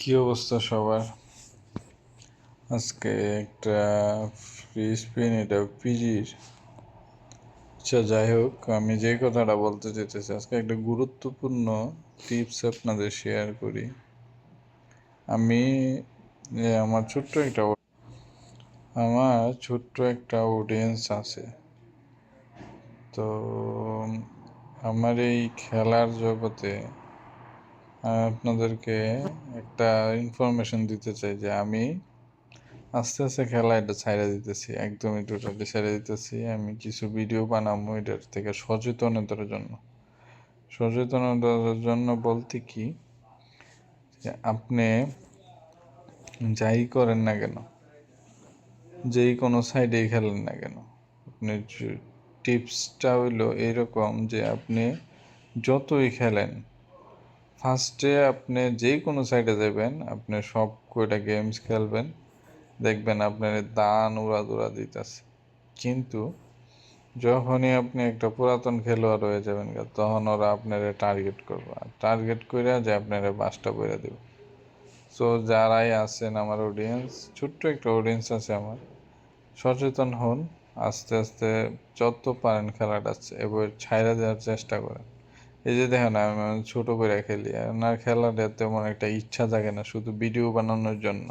কি অবস্থা সবার? আজকে একটা ফ্রি স্পিন, এটা পিজির। আচ্ছা, যাই হোক, আমি যে কথাটা বলতে চাইতেছি, আজকে একটা গুরুত্বপূর্ণ টিপস আপনাদের শেয়ার করি। আমি আমার ছোট্ট একটা অডিয়েন্স আছে। তো আমার এই খেলার জগতে আমি আপনাদেরকে একটা ইনফরমেশন দিতে চাই যে আমি আস্তে আস্তে খেলা এটা ছাইড়া দিতেছি, একদমই টোটালি ছেড়ে দিতেছি। আমি কিছু ভিডিও বানাবো এটার থেকে সচেতনতার জন্য। সচেতনতার জন্য বলতে কি, যে আপনি যাই করেন না কেন, যেই কোনো সাইডেই খেলেন না কেন, আপনি টিপসটা হইলো এরকম যে আপনি যতই খেলেন, ফার্স্টে আপনি যেই কোনো সাইডে যাবেন, আপনি সব কয়টা গেমস খেলবেন, দেখবেন আপনার দান উড়াদুরা দিতেছে। কিন্তু যখনই আপনি একটা পুরাতন খেলোয়াড় হয়ে যাবেন তখন ওরা আপনারে টার্গেট করবে, আর টার্গেট করে যে আপনারে বাসটা বইরা দেবে। সো যারাই আছেন আমার অডিয়েন্স, ছোট্ট একটা অডিয়েন্স আছে আমার, সচেতন হন। আস্তে আস্তে যত পারেন খেলাটা এবার ছাইড়া দেওয়ার চেষ্টা করেন। এই যে দেখেন, আমি ছোট করে খেলি, আমার খেলাটা তেমন একটা ইচ্ছা জাগে না, শুধু ভিডিও বানানোর জন্য।